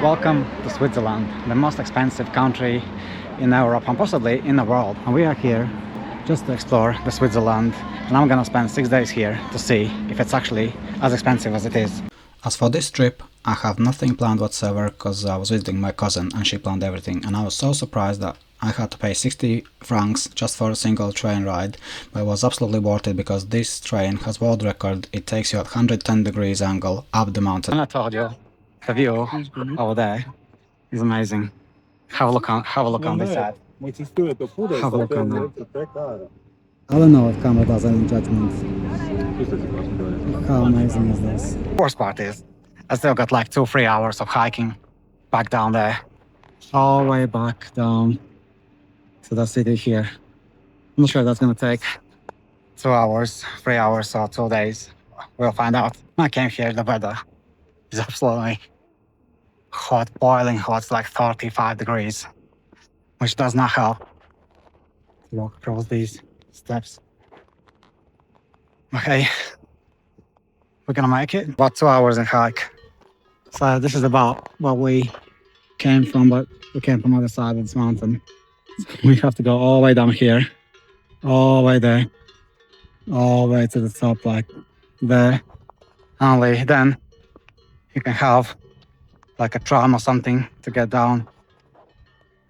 Welcome to Switzerland, the most expensive country in Europe and possibly in the world. And we are here just to explore the Switzerland, and I'm gonna spend 6 days here to see if it's actually as expensive as it is. As for this trip, I have nothing planned whatsoever because I was visiting my cousin and she planned everything, and I was so surprised that I had to pay 60 francs just for a single train ride, but it was absolutely worth it because this train has world record. It takes you at 110 degrees angle up the mountain. And I told you, the view over there is amazing. Have a look on this side. Have a look on that. I don't know if camera does any judgments. How amazing is this? The worst part is, I still got like 2-3 hours of hiking back down there. All the way back down to the city here. I'm not sure that's gonna take 2 hours, 3 hours or 2 days. We'll find out. When I came here, the weather is absolutely hot, boiling hot. It's like 35 degrees, which does not help. Walk across these steps. Okay, we're gonna make it. About 2 hours in hike. So this is about what we came from, but we came from the other side of this mountain. We have to go all the way down here, all the way there, all the way to the top, like there. Only then you can have like a tram or something to get down.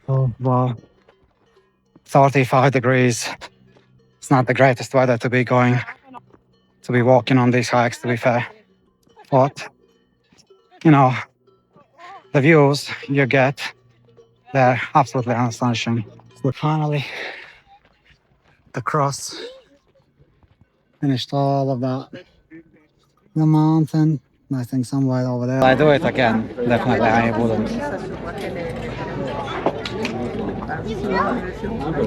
Oh wow, 35 degrees. It's not the greatest weather to be walking on these hikes, to be fair. But, you know, the views you get, they're absolutely astonishing. So finally, the cross, finished all of that. The mountain, I think somewhere over there. I do it again, definitely I wouldn't.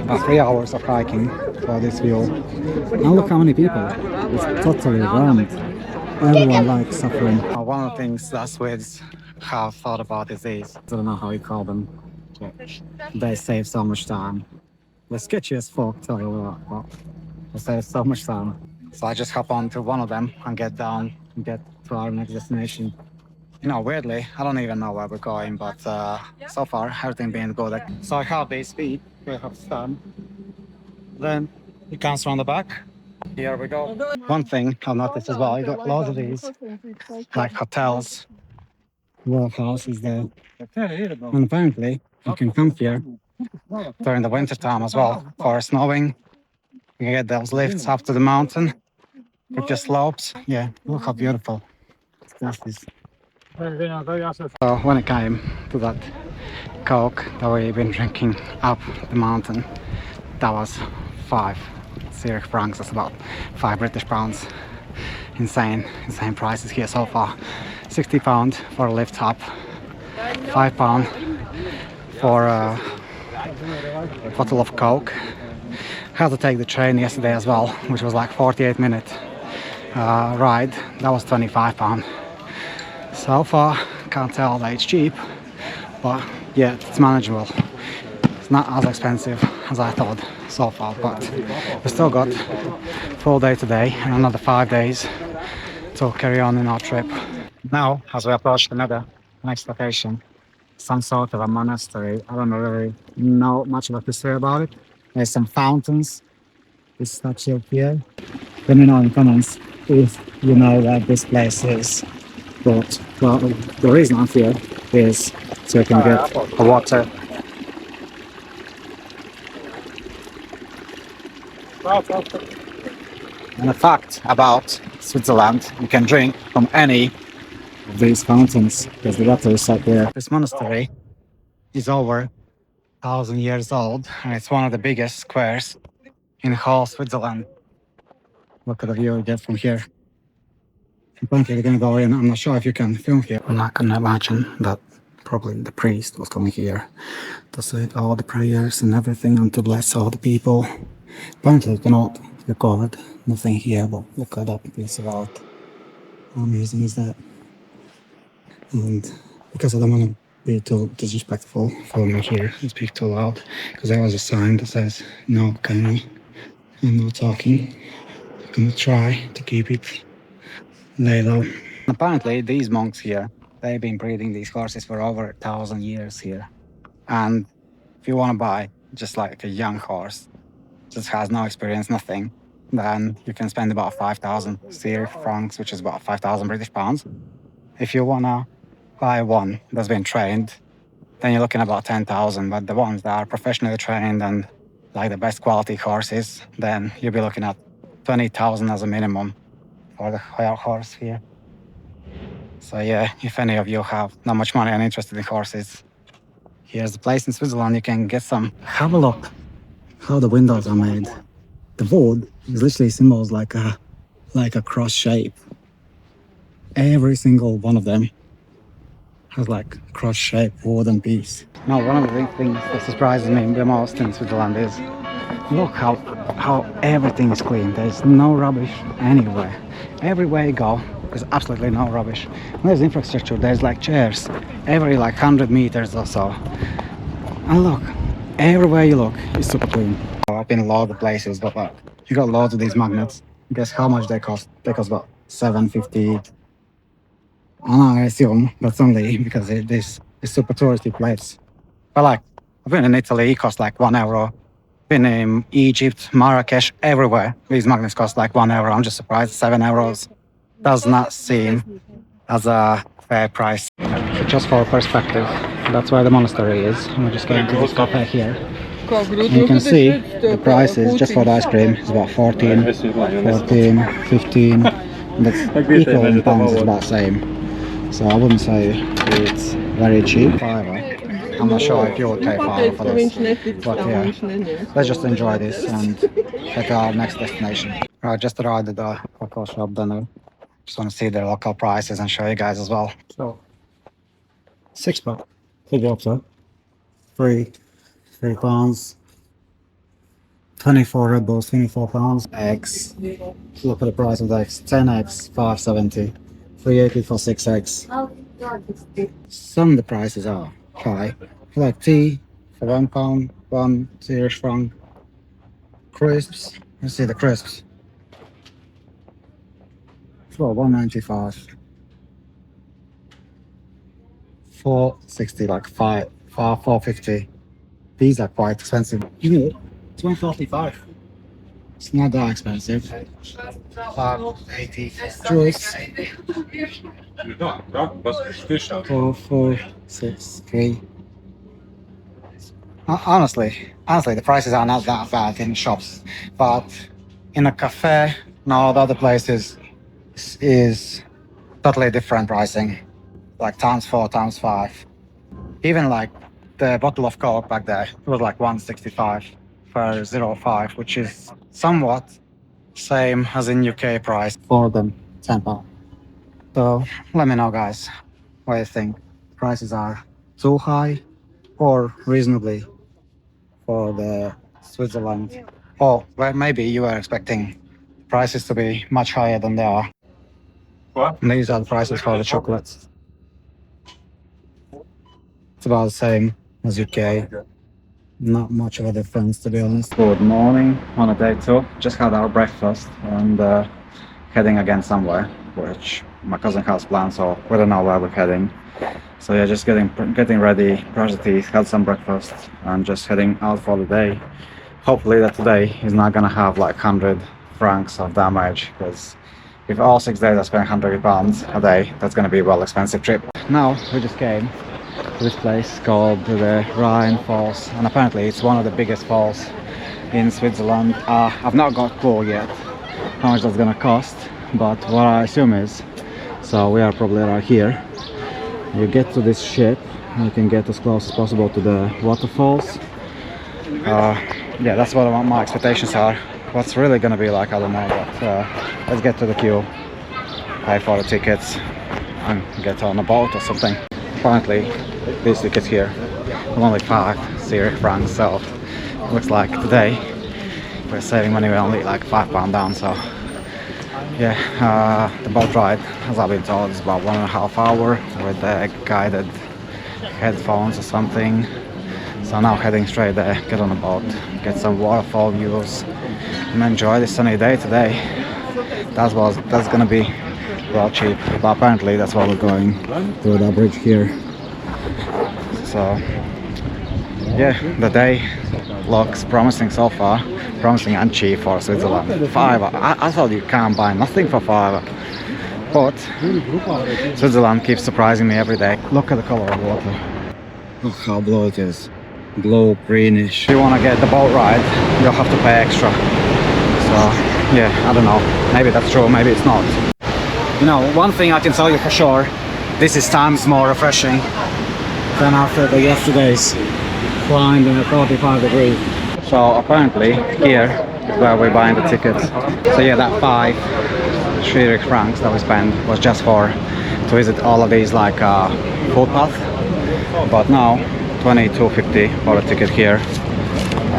About 3 hours of hiking for this view. Now look how many people. It's totally rammed. Everyone likes suffering. One of the things that Swedes have thought about is these. I don't know how you call them. They save so much time. The sketchiest folk, tell you what, they save so much time. So I just hop on to one of them and get down and get to our next destination. You know, weirdly, I don't even know where we're going, but so far, everything being good. So I have this speed, we have Stein. Then it comes from the back. Here we go. One thing I've noticed as well, you got loads of these, like hotels, houses there. And apparently, you can come here during the winter time as well. For snowing, you can get those lifts up to the mountain with the slopes. Yeah, look how beautiful this is. So when it came to that Coke that we've been drinking up the mountain, that was 5 Zurich francs. That's about 5 British pounds. Insane prices here so far. £60 for a lift up, £5 for a bottle of Coke. Had to take the train yesterday as well, which was like 48-minute ride. That was £25. So far, can't tell that it's cheap, but yeah, it's manageable. It's not as expensive as I thought so far, but we still got full day today and another 5 days to carry on in our trip. Now, as we approach the next location, some sort of a monastery. I don't really know much about the history about it. There's some fountains. This statue here. Let me know in the comments if you know what this place is. But, well, the reason I'm here is so you can get the water. And the fact about Switzerland, you can drink from any of these fountains because the water is so clear. This monastery is over 1,000 years old, and it's one of the biggest squares in the whole Switzerland. Look at the view you get from here. Apparently we're gonna go in. I'm not sure if you can film here. I'm not gonna imagine that probably the priest was coming here to say all the prayers and everything and to bless all the people. Apparently you cannot record nothing here, but look at that piece of art. How amazing is that? And because I don't want to be too disrespectful for me here and speak too loud, because there was a sign that says no camera and no talking. I'm gonna try to keep it lay low. Apparently these monks here They've been breeding these horses for over 1,000 years here. And if you want to buy just like a young horse, just has no experience, nothing, then you can spend about 5,000 Syrian francs, which is about 5,000 British pounds. If you want to buy one that's been trained, then you're looking about 10,000. But the ones that are professionally trained and like the best quality horses, then you'll be looking at 20,000 as a minimum for the horse here. So yeah, if any of you have not much money and interested in horses, here's the place in Switzerland. You can get some. Have a look how the windows are made. The wood is literally symbols like a cross shape. Every single one of them has like cross shaped wooden piece. Now, one of the things that surprises me the most in Switzerland is look how everything is clean. There's no rubbish anywhere. Everywhere you go, there's absolutely no rubbish. There's infrastructure. There's like chairs every like 100 meters or so. And look, everywhere you look is super clean. I've been a lot of places, but like you got loads of these magnets. Guess how much they cost? They cost about $7.50. And I assume that's only because this is super touristy place. But like, I've been in Italy, it costs like €1. Been in Egypt, Marrakesh, everywhere. These magnets cost like €1. I'm just surprised, €7 does not seem as a fair price. Just for perspective, that's where the monastery is. I'm just going to this cafe here. And you can see the prices just for the ice cream is about 14, 15. That's equal in pounds, it's about the same. So I wouldn't say it's very cheap. I'm not sure if you would pay for this, but yeah, let's just enjoy this and check our next destination. I just arrived at the local shop, then I just want to see their local prices and show you guys as well. So, £6, big lobster, £3 pounds, 24 Red Bulls, £24. Eggs, look at the price of the eggs, 10 eggs, £5.70, $3.80 for 6 eggs. Some of the prices are high, like tea for £1, 1 Irish franc. Crisps, let's see the crisps. For $1.95. $4.60, like $4.50. These are quite expensive. It's $1.45. It's not that expensive. $5.80. Juice. 4.63. Honestly, the prices are not that bad in shops, but in a cafe, no, the other places is totally different pricing, like ×4, ×5. Even like the bottle of Coke back there, it was like $1.65 for 0.5, which is somewhat same as in UK price for them, £10. So let me know, guys, what you think. Prices are too high or reasonably for the Switzerland, or well, maybe you were expecting prices to be much higher than they are. What? And these are the prices for the chocolates. It's about the same as UK. Not much of a difference, to be honest. Good morning on a day 2. Just had our breakfast and heading again somewhere, which my cousin has planned, so we don't know where we're heading. So yeah, just getting ready, brush the teeth, had some breakfast, and just heading out for the day. Hopefully that today is not gonna have like 100 francs of damage, because if all 6 days I spend £100 a day, that's gonna be a well expensive trip. Now we just came to this place called the Rhine Falls, and apparently it's one of the biggest falls in Switzerland. I've not got a clue yet how much that's gonna cost, but what I assume is, so we are probably right here. You get to this ship, you can get as close as possible to the waterfalls. Yeah, that's what my expectations are. What's really gonna be like, I don't know, but let's get to the queue, pay for the tickets and get on a boat or something. Apparently these tickets here are only 5 Syrian francs, so it looks like today we're saving money. We're only like £5 down, so yeah, the boat ride, as I've been told, is about 1.5 hours with guided headphones or something. So now heading straight there, get on a boat, get some waterfall views and enjoy this sunny day today. That's gonna be well cheap. But apparently that's why we're going through the bridge here. So yeah, the day looks promising so far. Promising and cheap for Switzerland. €5. I thought you can't buy nothing for €5. But Switzerland keeps surprising me every day. Look at the color of the water. Look how blue it is. Blue, greenish. If you want to get the boat ride, you'll have to pay extra. So yeah, I don't know. Maybe that's true, maybe it's not. You know, one thing I can tell you for sure, this is times more refreshing than after the yesterday's climb in a 45 degrees. So apparently here is where we're buying the tickets. So yeah, that 5 Zurich francs that we spent was just for to visit all of these like footpath. But now 22.50 for a ticket here.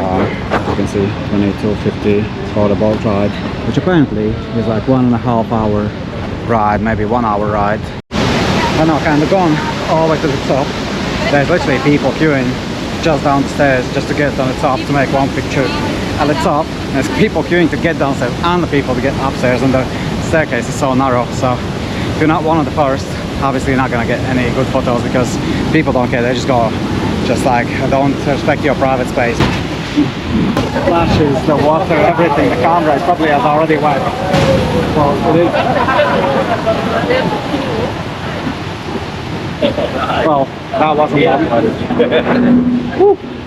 As you can see, 22.50 for the boat ride, which apparently is like 1.5 hour ride, maybe 1 hour ride. I know, kind of gone all the way to the top. There's literally people queuing just down the stairs just to get on the top to make one picture. At the top, there's people queuing to get downstairs and the people to get upstairs, and the staircase is so narrow. So if you're not one of the first, obviously you're not gonna get any good photos because people don't care. They just go, just like, don't respect your private space. Splashes, the water, everything. The camera is probably has already wet. Well, it is. Well, that wasn't long.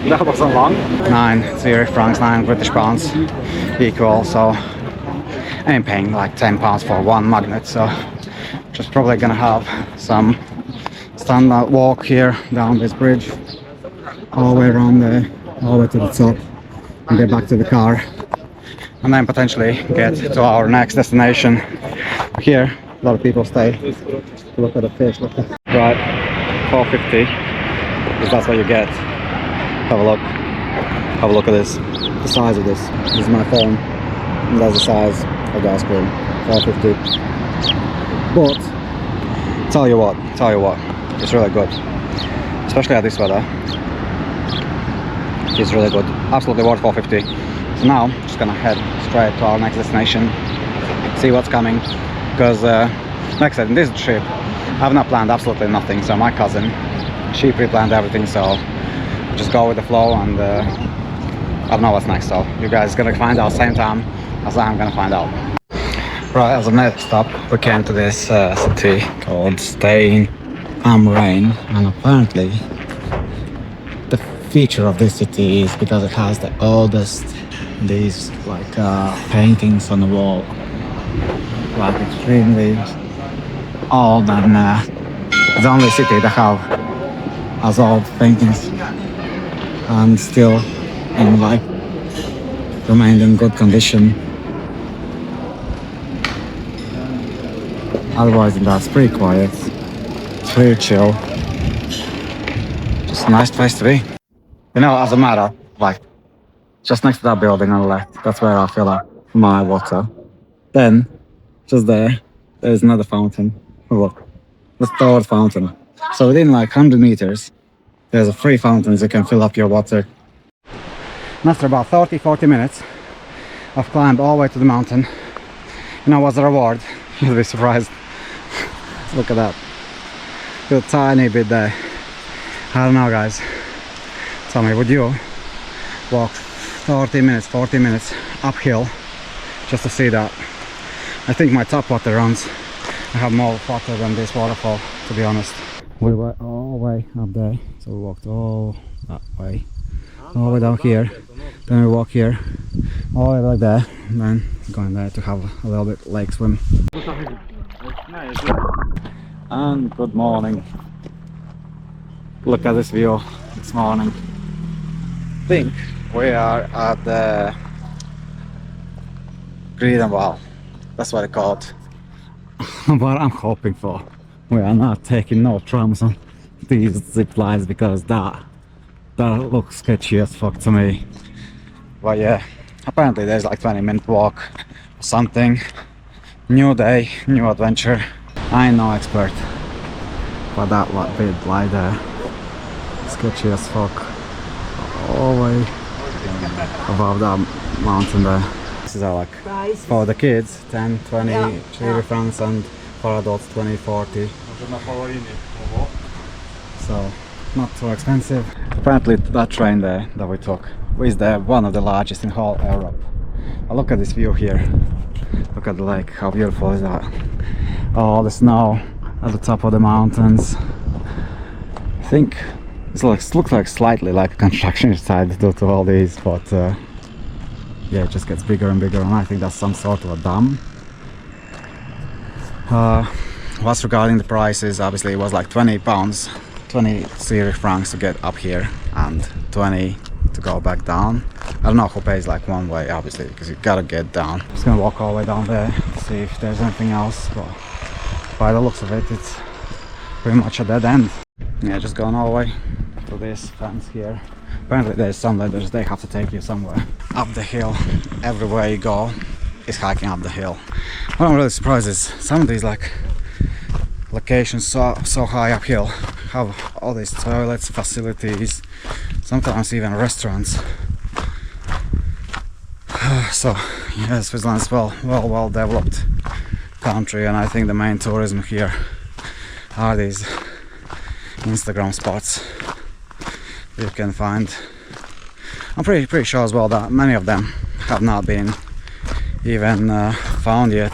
That wasn't long. 9 Zurich francs, 9 British pounds equal. So I ain't paying like £10 for one magnet. So just probably gonna have some standard walk here down this bridge, all the way around there, all the way to the top, and get back to the car, and then potentially get to our next destination. Here, a lot of people stay to look at the fish. Look at right, 4.50, because that's what you get. Have a look. Have a look at this. The size of this. This is my phone. And that's the size of the ice cream. 4.50. But tell you what, it's really good, especially at this weather. It's really good, absolutely worth 4.50. So now I'm just gonna head straight to our next destination, see what's coming, because like I said, in this trip I've not planned absolutely nothing. So my cousin, she pre-planned everything, so just go with the flow, and I don't know what's next. So you guys are gonna find out same time as I'm gonna find out. Right, as a next stop, we came to this city called Stein am Rhein, and apparently the feature of this city is because it has the oldest these like paintings on the wall, like extremely old, and the only city that have as old paintings and still in like remained in good condition. Otherwise than that, it's pretty quiet, it's pretty chill, just a nice place to be. You know, as a matter, like, just next to that building on the left, that's where I fill up my water. Then, just there's another fountain. Oh, look, the third fountain. So within like 100 meters, there's a 3 fountains you can fill up your water. And after about 30-40 minutes, I've climbed all the way to the mountain. You know what's the reward? You'll be surprised. Look at that. A tiny bit there. I don't know, guys. Tell me, would you walk 30 minutes, 40 minutes uphill just to see that? I think my top water runs. I have more water than this waterfall, to be honest. We were all the way up there, so we walked all that way, all the way down here. Then we walk here, all the way like there, and then going there to have a little bit lake swim. And good morning. Look at this view this morning. I think we are at the Waterfall. That's what it's called. What I'm hoping for. We are not taking no trams on these zip lines because that looks sketchy as fuck to me. But yeah, apparently there's like 20-minute walk or something. New day, new adventure. I ain't no expert, but that bit like there, sketchy as fuck. All the way above that mountain there. This is our like for the kids, 10, 20 Chile francs and for adults 20-40. So not too expensive. Apparently that train there that we took is one of the largest in whole Europe. Oh, look at this view here. Look at the lake, how beautiful is that? Oh, the snow at the top of the mountains. I think it looks like slightly like a construction site due to all these, but yeah, it just gets bigger and bigger, and I think that's some sort of a dam. What's regarding the prices, obviously it was like £20, 20 Zurich francs to get up here and 20 to go back down. I don't know who pays like one way, obviously, because you gotta get down. I'm just gonna walk all the way down there, see if there's anything else, but by the looks of it, it's pretty much a dead end. Yeah, just going all the way to this fence here. Apparently there's some ladders, they have to take you somewhere up the hill. Everywhere you go is hiking up the hill. What I'm really surprised is some of these like locations so high uphill have all these toilets, facilities, sometimes even restaurants. So yeah, Switzerland is well developed country, and I think the main tourism here are these Instagram spots you can find. I'm pretty sure as well that many of them have not been even found yet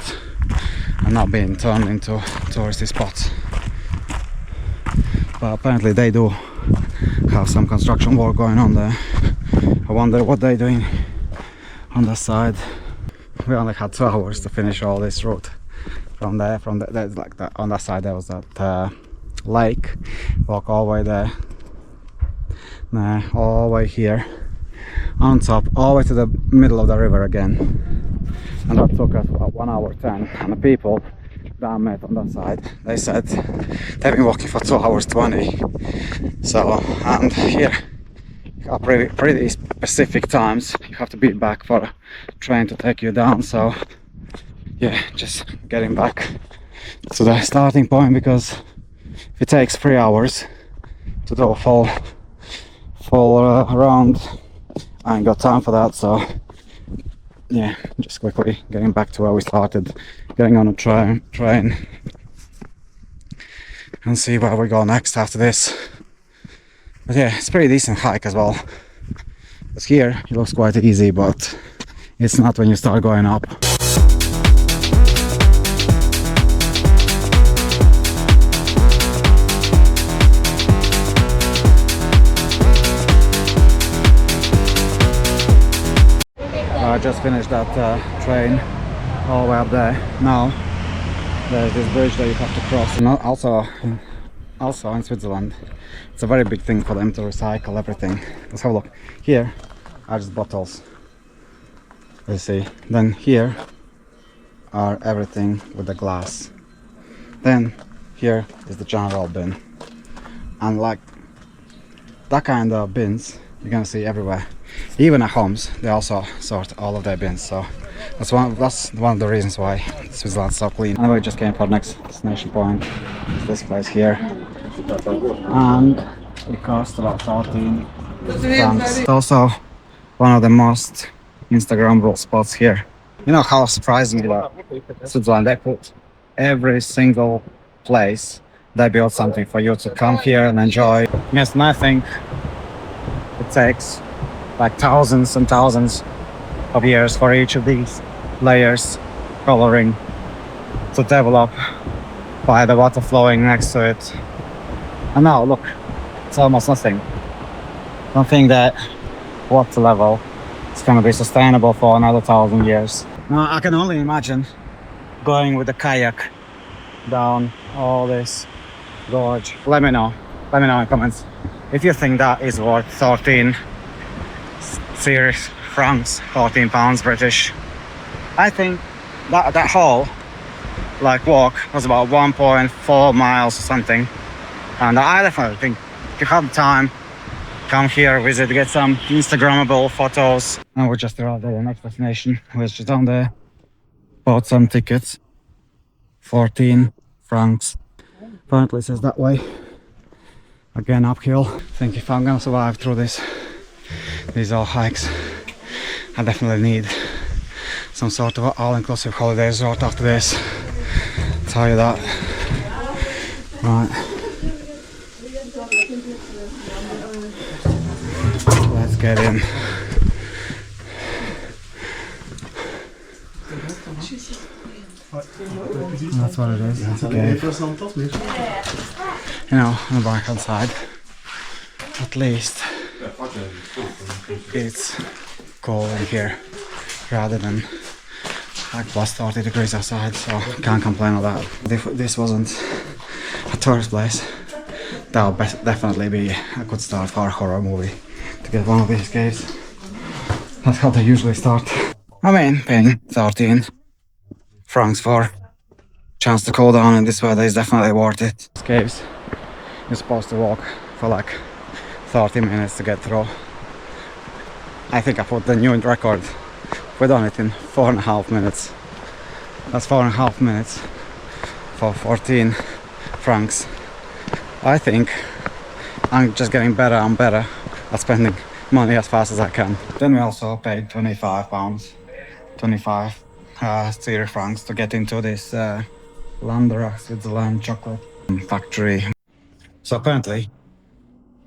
and not been turned into touristy spots, but apparently they do have some construction work going on there. I wonder what they're doing on the side. We only had 2 hours to finish all this route from there. There's like that on that side there was that lake. Walk all the way there, all the way here on top, all the way to the middle of the river again, and that took us about 1 hour 10. And the people that I met on that side, they said they've been walking for 2 hours 20. So, and here are pretty specific times. You have to be back for a train to take you down. So yeah, just getting back to the starting point, because if it takes 3 hours to do a full round, I ain't got time for that. So yeah, just quickly getting back to where we started, getting on a train and see where we go next after this. But yeah, it's a pretty decent hike as well. Because here it looks quite easy, but it's not when you start going up. I just finished that train all the way up there. Now there's this bridge that you have to cross. And also in Switzerland, it's a very big thing for them to recycle everything. Let's have a look. Here are just bottles, you see. Then here are everything with the glass. Then here is the general bin, and like that kind of bins you're gonna see everywhere. Even at homes, they also sort all of their bins. So that's one of the reasons why Switzerland's so clean. Anyway, just came for the next destination point. It's this place here, and it cost about 14 francs. It's also one of the most Instagrammable spots here. You know how surprising that Switzerland, they put every single place they built something for you to come here and enjoy. Yes, and I think it takes like thousands and thousands of years for each of these layers coloring to develop by the water flowing next to it. And now look, it's almost nothing. Don't think that water level is going to be sustainable for another 1,000 years. Now I can only imagine going with a kayak down all this gorge. Let me know in comments if you think that is worth 13 Zurich francs, 14 pounds British. I think that whole walk was about 1.4 miles or something, and I definitely think if you have time, come here, visit, get some Instagrammable photos. And we're just arrived at the next destination. We're just down there, bought some tickets, 14 francs. Apparently it says that way. Again uphill. I think if I'm gonna survive through these all hikes, I definitely need some sort of all-inclusive holiday resort after this. It's tell you that. Right. Let's get in. That's what it is. That's okay. You know, on the back hand side, at least it's cold in here rather than like plus 30 degrees outside, so can't complain on that. If this wasn't a tourist place, that would definitely be a good start for a horror movie, to get one of these caves. That's how they usually start. I mean, paying 13 francs for chance to cool down in this weather is definitely worth it. These caves, you're supposed to walk for like 30 minutes to get through. I think I put the new record. We've done it in 4.5 minutes. That's 4.5 minutes for 14 francs. I think I'm just getting better and better at spending money as fast as I can. Then we also paid 25 pounds, 25 Swedish francs to get into this Läderach, Switzerland chocolate factory. So apparently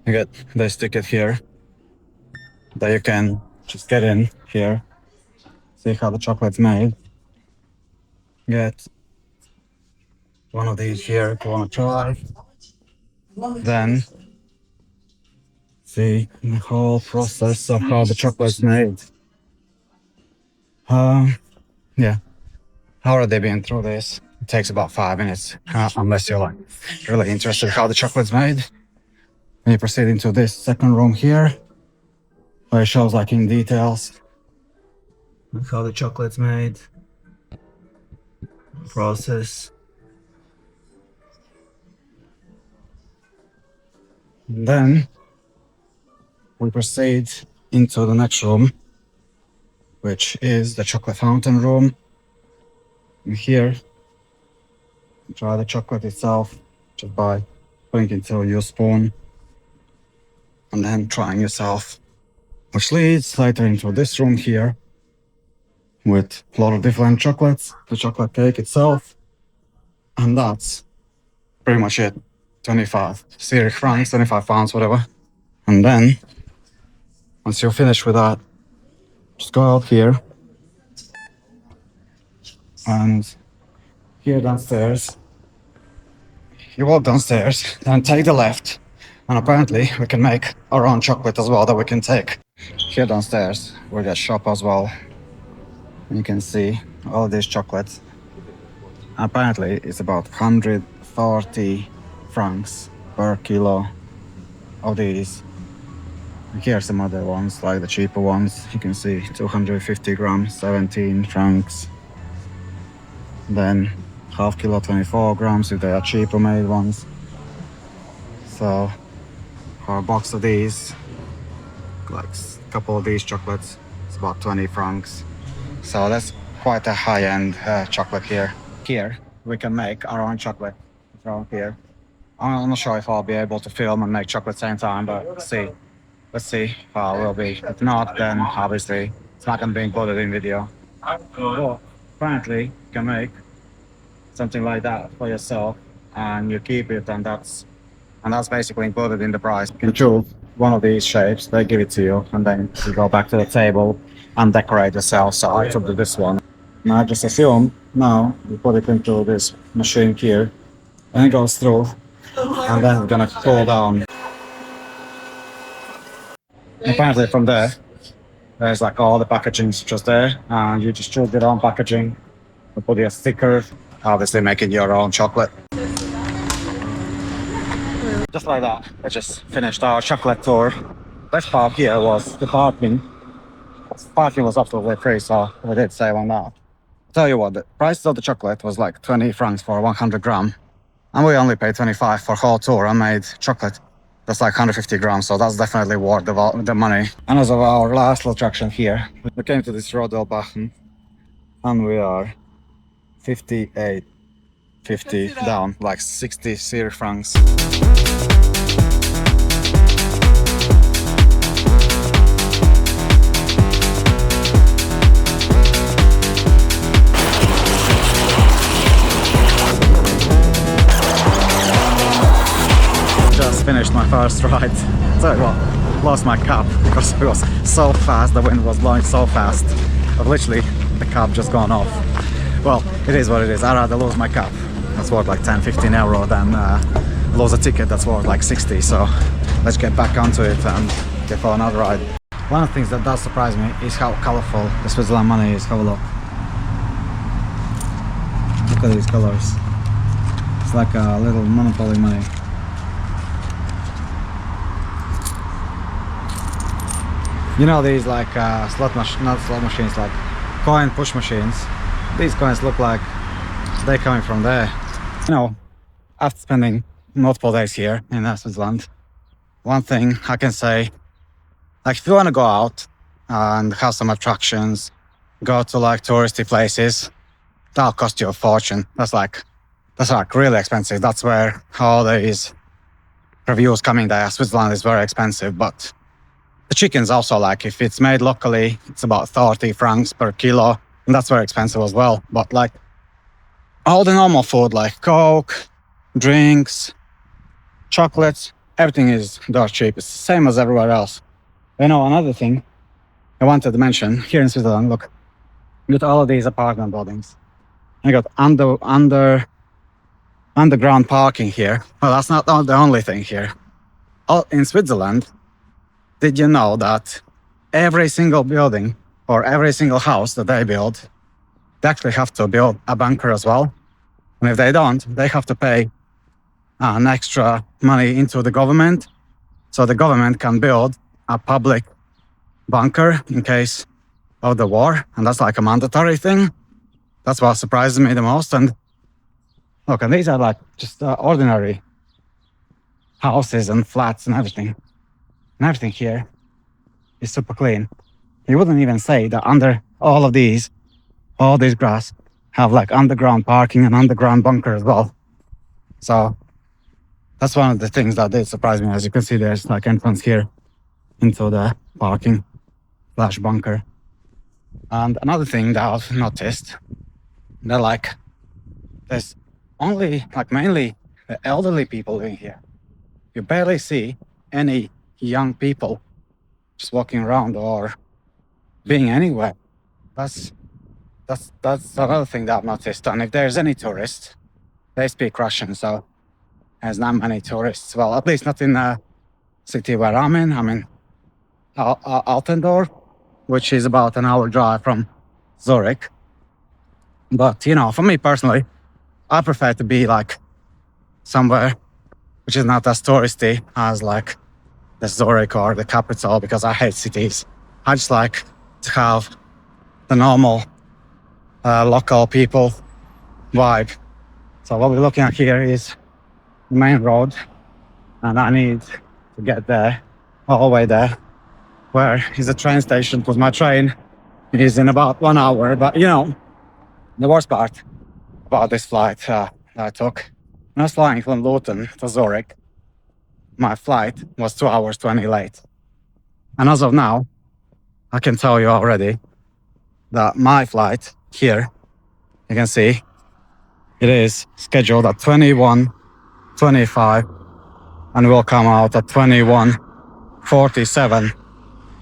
you get this ticket here that you can just get in here, see how the chocolate's made, get one of these here if you want to try, then see the whole process of how the chocolate's made. Yeah, how are they been through this? It takes about 5 minutes, unless you're like really interested in how the chocolate's made. And you proceed into this second room here, where it shows like in details how the chocolate's made, process. And then we proceed into the next room, which is the chocolate fountain room. And here, you try the chocolate itself just by putting it into your spoon and then trying yourself, which leads later into this room here with a lot of different chocolates, the chocolate cake itself, and that's pretty much it. 25 Swedish francs, 25 pounds, whatever. And then once you're finished with that, just go out here and here downstairs, you walk downstairs, then take the left, and apparently we can make our own chocolate as well that we can take. Here downstairs we get shop as well. You can see all these chocolates. Apparently it's about 130 francs per kilo of these. And here are some other ones, like the cheaper ones. You can see 250 grams, 17 francs. Then half kilo, 24 grams if they are cheaper made ones. So for a box of these, like a couple of these chocolates, it's about 20 francs. So that's quite a high-end chocolate here. Here we can make our own chocolate from here. I'm not sure if I'll be able to film and make chocolate at the same time, but let's see how it will be. If not, then obviously it's not going to be included in video. But apparently you can make something like that for yourself and you keep it, and that's basically included in the price. You can choose one of these shapes, they give it to you, and then you go back to the table and decorate yourself. So I took this one. And I just assume now you put it into this machine here and it goes through, and then it's gonna cool down. Apparently from there's like all the packaging's just there, and you just choose your own packaging and put your sticker, obviously making your own chocolate. Just like that, I just finished our chocolate tour. Best part here was the parking. Parking was absolutely free, so we did save on that. Tell you what, the price of the chocolate was like 20 francs for 100 gram, and we only paid 25 for whole tour and made chocolate. That's like 150 grams, so that's definitely worth the money. And as of our last attraction here, we came to this Road Bachen, and we are 58.50 down, like 60 Swedish francs. first ride. So well, lost my cap because it was so fast, the wind was blowing so fast. But literally the cap just gone off. Well, it is what it is. I'd rather lose my cap. That's worth like 10-15 euro than lose a ticket that's worth like 60. So let's get back onto it and get for another ride. One of the things that does surprise me is how colorful the Switzerland money is. Have a look. Look at these colors. It's like a little monopoly money. You know these like not slot machines, like coin push machines. These coins look like they're coming from there. You know, after spending multiple days here in Switzerland, one thing I can say, like if you want to go out and have some attractions, go to like touristy places, that'll cost you a fortune. That's like really expensive. That's where all these reviews coming there. Switzerland is very expensive, but the chicken's also like, if it's made locally, it's about 30 francs per kilo, and that's very expensive as well. But like all the normal food like Coke, drinks, chocolates, everything is dirt cheap. It's the same as everywhere else. You know, another thing I wanted to mention, here in Switzerland, look, you got all of these apartment buildings. You got underground parking here. Well, that's not the only thing here. In Switzerland, did you know that every single building or every single house that they build, they actually have to build a bunker as well? And if they don't, they have to pay an extra money into the government, so the government can build a public bunker in case of the war, and that's like a mandatory thing. That's what surprises me the most. And look, and these are like just ordinary houses and flats and everything. And everything here is super clean. You wouldn't even say that under all this grass, have like underground parking and underground bunker as well. So that's one of the things that did surprise me. As you can see, there's like entrance here into the parking / bunker. And another thing that I've noticed, that like there's only like mainly the elderly people living here. You barely see any young people just walking around or being anywhere. That's another thing that I've noticed. And if there's any tourists, they speak Russian, so there's not many tourists. Well, at least not in the city where I'm in. I'm in Altendorf, which is about an hour drive from Zurich. But, you know, for me personally, I prefer to be like somewhere which is not as touristy as like the Zurich or the capital, because I hate cities. I just like to have the normal local people vibe. So what we're looking at here is the main road, and I need to get there, all the way there, where is the train station, because my train is in about 1 hour. But you know, the worst part about this flight that I took, when I was flying from Luton to Zurich, my flight was 2 hours 20 late. And as of now, I can tell you already that my flight here, you can see, it is scheduled at 21:25 and will come out at 21:47,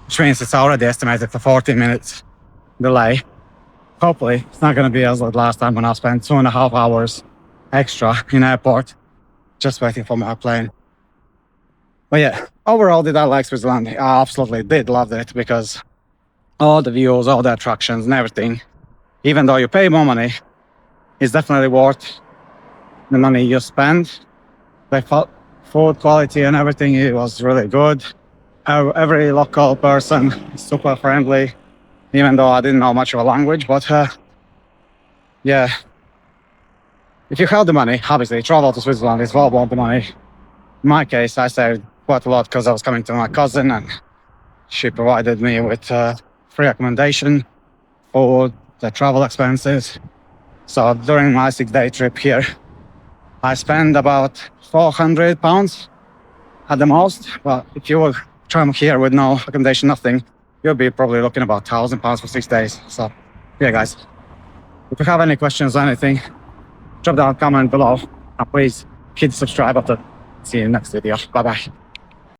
which means it's already estimated for 40 minutes delay. Hopefully, it's not going to be as like last time when I spent 2.5 hours extra in airport just waiting for my plane. But yeah, overall, did I like Switzerland? I absolutely did love it, because all the views, all the attractions and everything, even though you pay more money, it's definitely worth the money you spend. The food quality and everything, it was really good. Every local person is super friendly, even though I didn't know much of a language. But yeah, if you have the money, obviously travel to Switzerland is well worth the money. In my case, I saved quite a lot because I was coming to my cousin and she provided me with free accommodation, food, the travel expenses. So during my 6-day trip here, I spent about £400 at the most. But if you would come here with no accommodation, nothing, you'll be probably looking about £1,000 for 6 days. So yeah, guys, if you have any questions or anything, drop down a comment below, and please hit the subscribe button. See you in the next video. Bye bye.